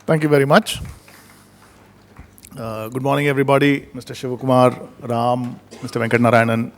Thank you very much. Good morning, everybody. Mr. Shivakumar, Ram, Mr. Venkat Narayanan.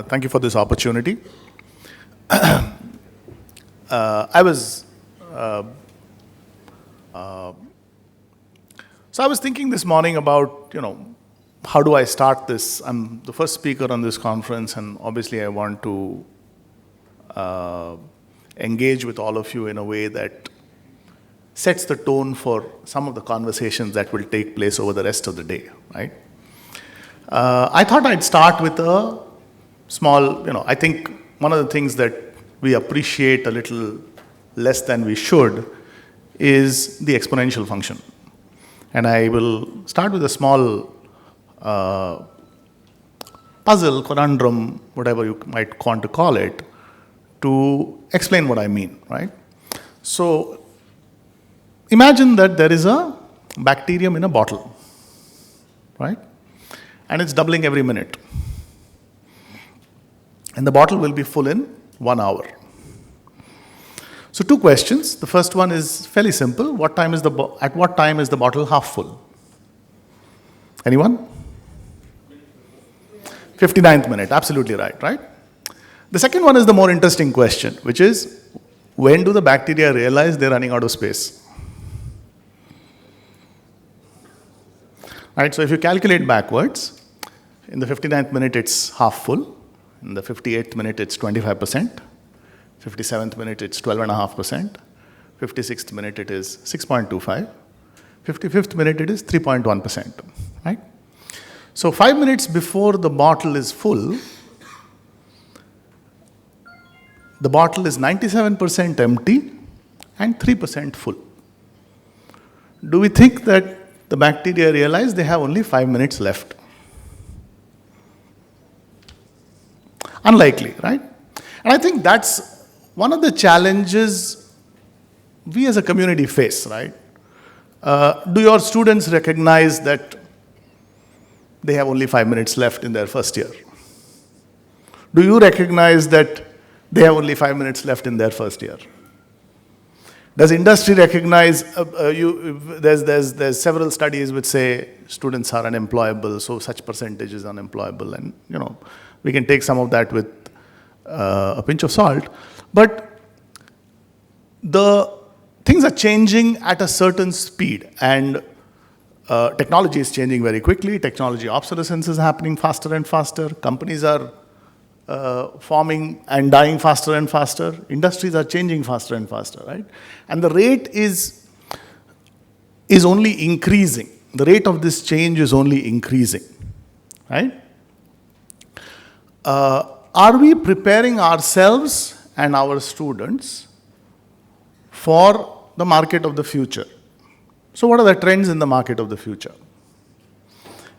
Thank you for this opportunity. I was thinking this morning about, how do I start this? I'm the first speaker on this conference, and obviously I want to engage with all of you in a way that sets the tone for some of the conversations that will take place over the rest of the day, right? I thought I'd start with a small, I think one of the things that we appreciate a little less than we should is the exponential function. And I will start with a small puzzle, conundrum, whatever you might want to call it, to explain what I mean, right? So, imagine that there is a bacterium in a bottle, right? And it's doubling every minute. And the bottle will be full in 1 hour. So 2 questions. The first one is fairly simple. At what time is the bottle half full? Anyone? 59th minute. Absolutely right? The second one is the more interesting question, which is, when do the bacteria realize they're running out of space? Right, so if you calculate backwards, in the 59th minute it's half full, in the 58th minute it's 25%, 57th minute it's 12.5%, 56th minute it is 6.25%, 55th minute it is 3.1%, right? So 5 minutes before the bottle is full, the bottle is 97% empty and 3% full. Do we think that the bacteria realize they have only 5 minutes left? Unlikely, right? And I think that's one of the challenges we as a community face, right? Do your students recognize that they have only 5 minutes left in their first year? Do you recognize that they have only 5 minutes left in their first year? Does industry recognize, there's several studies which say students are unemployable, so such percentage is unemployable, and we can take some of that with a pinch of salt. But the things are changing at a certain speed, and technology is changing very quickly. Technology obsolescence is happening faster and faster. Companies are forming and dying faster and faster. Industries are changing faster and faster, right? And the rate is only increasing. The rate of this change is only increasing, right? Are we preparing ourselves and our students for the market of the future? So what are the trends in the market of the future?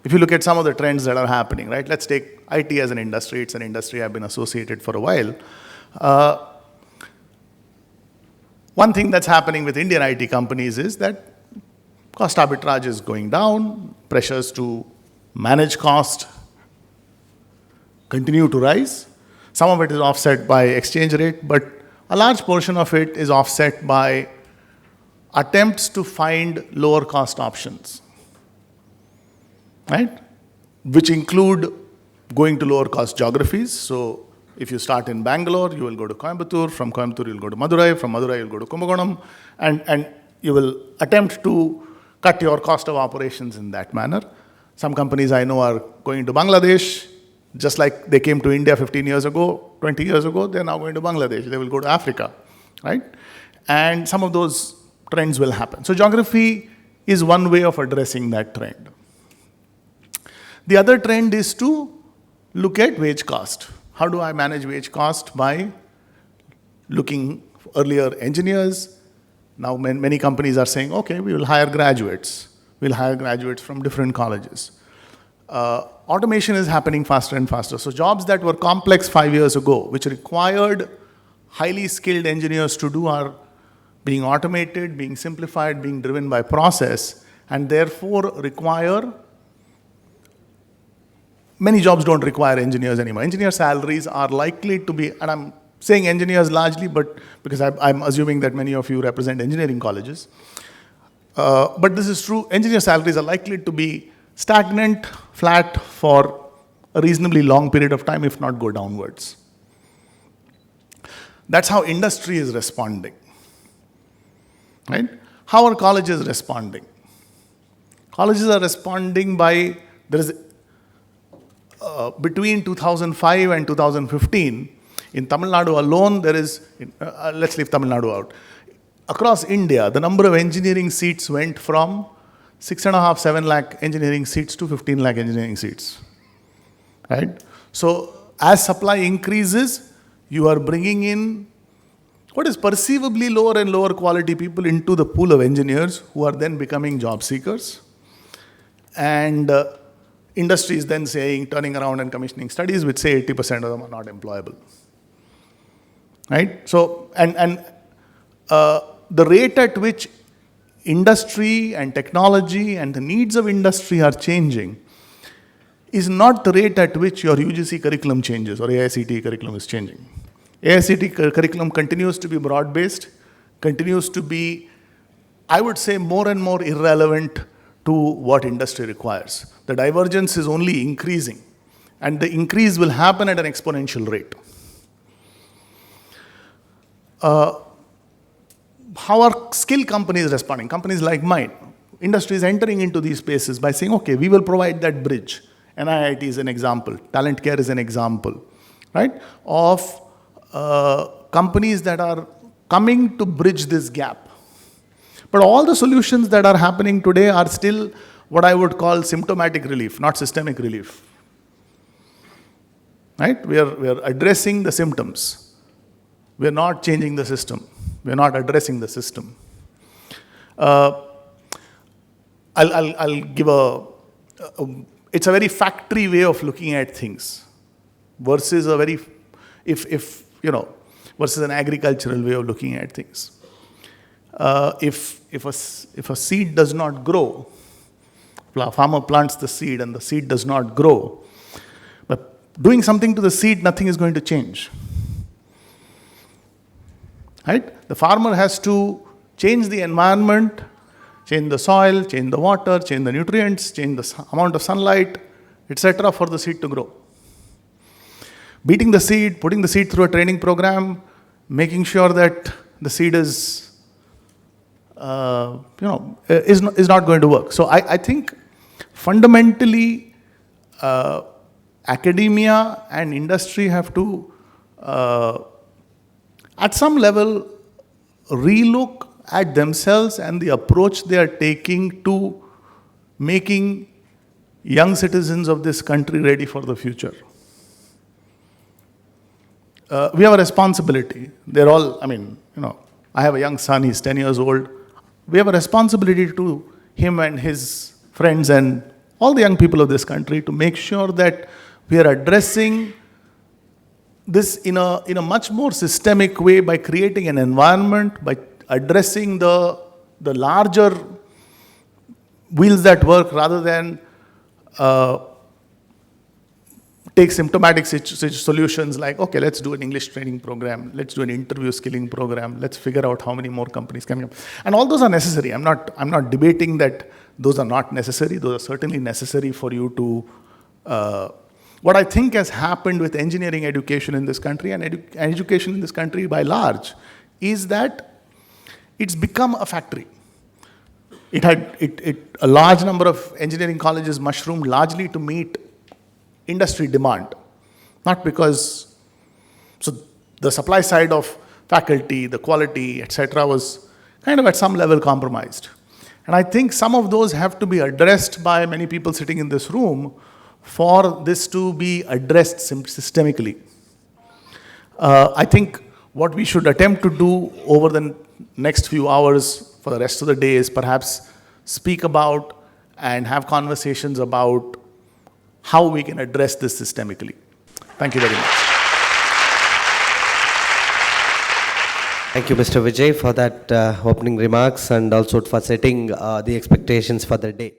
If you look at some of the trends that are happening, right? Let's take IT as an industry. It's an industry I've been associated for a while. One thing that's happening with Indian IT companies is that cost arbitrage is going down, pressures to manage cost continue to rise. Some of it is offset by exchange rate, but a large portion of it is offset by attempts to find lower cost options, right? Which include going to lower cost geographies. So if you start in Bangalore, you will go to Coimbatore. From Coimbatore, you'll go to Madurai. From Madurai, you'll go to Kumbakonam. And you will attempt to cut your cost of operations in that manner. Some companies I know are going to Bangladesh, just like they came to India 15 years ago, 20 years ago, they're now going to Bangladesh. They will go to Africa, right? And some of those trends will happen. So geography is one way of addressing that trend. The other trend is to look at wage cost. How do I manage wage cost? By looking earlier engineers. Now many companies are saying, okay, we will hire graduates. We'll hire graduates from different colleges. Automation is happening faster and faster. So jobs that were complex 5 years ago, which required highly skilled engineers to do, are being automated, being simplified, being driven by process, and therefore require many jobs don't require engineers anymore. Engineer salaries are likely to be, and I'm saying engineers largely, but because I'm assuming that many of you represent engineering colleges, But this is true, engineer salaries are likely to be stagnant, flat for a reasonably long period of time, if not go downwards. That's how industry is responding. Right? How are colleges responding? Colleges are responding by, there is between 2005 and 2015, in Tamil Nadu alone, there is, let's leave Tamil Nadu out. Across India, the number of engineering seats went from 6.5, 7 lakh engineering seats to 15 lakh engineering seats. Right? So, as supply increases, you are bringing in what is perceivably lower and lower quality people into the pool of engineers who are then becoming job seekers. And industry is then saying, turning around and commissioning studies which say 80% of them are not employable. Right? So, the rate at which industry and technology and the needs of industry are changing is not the rate at which your UGC curriculum changes or AICTE curriculum is changing. AICTE curriculum continues to be broad-based, continues to be, I would say, more and more irrelevant to what industry requires. The divergence is only increasing, and the increase will happen at an exponential rate. How are skill companies responding? Companies like mine. Industry is entering into these spaces by saying, okay, we will provide that bridge. NIIT is an example. Talentcare is an example, right? Of companies that are coming to bridge this gap. But all the solutions that are happening today are still what I would call symptomatic relief, not systemic relief. Right? We are addressing the symptoms. We are not changing the system. We are not addressing the system. I'll give it's a very factory way of looking at things versus a very, versus an agricultural way of looking at things. If a seed does not grow, a farmer plants the seed and the seed does not grow, but doing something to the seed, nothing is going to change. Right? The farmer has to change the environment, change the soil, change the water, change the nutrients, change the amount of sunlight, etc. for the seed to grow. Beating the seed, putting the seed through a training program, making sure that the seed is, is not going to work. So I think fundamentally, academia and industry have to, at some level, relook at themselves and the approach they are taking to making young citizens of this country ready for the future. We have a responsibility. They're all, I have a young son, he's 10 years old. We have a responsibility to him and his friends and all the young people of this country to make sure that we are addressing this in a much more systemic way by creating an environment, by addressing the larger wheels that work rather than take symptomatic solutions like, okay, let's do an English training program, let's do an interview skilling program, let's figure out how many more companies can come. And all those are necessary. I'm not debating that those are not necessary. Those are certainly necessary for you to... what I think has happened with engineering education in this country and education in this country by large is that it's become a factory. A large number of engineering colleges mushroomed largely to meet industry demand, not because, so the supply side of faculty, the quality, etc. was kind of at some level compromised. And I think some of those have to be addressed by many people sitting in this room for this to be addressed systemically. I think what we should attempt to do over the next few hours for the rest of the day is perhaps speak about and have conversations about how we can address this systemically. Thank you very much. Thank you, Mr. Vijay, for that opening remarks and also for setting the expectations for the day.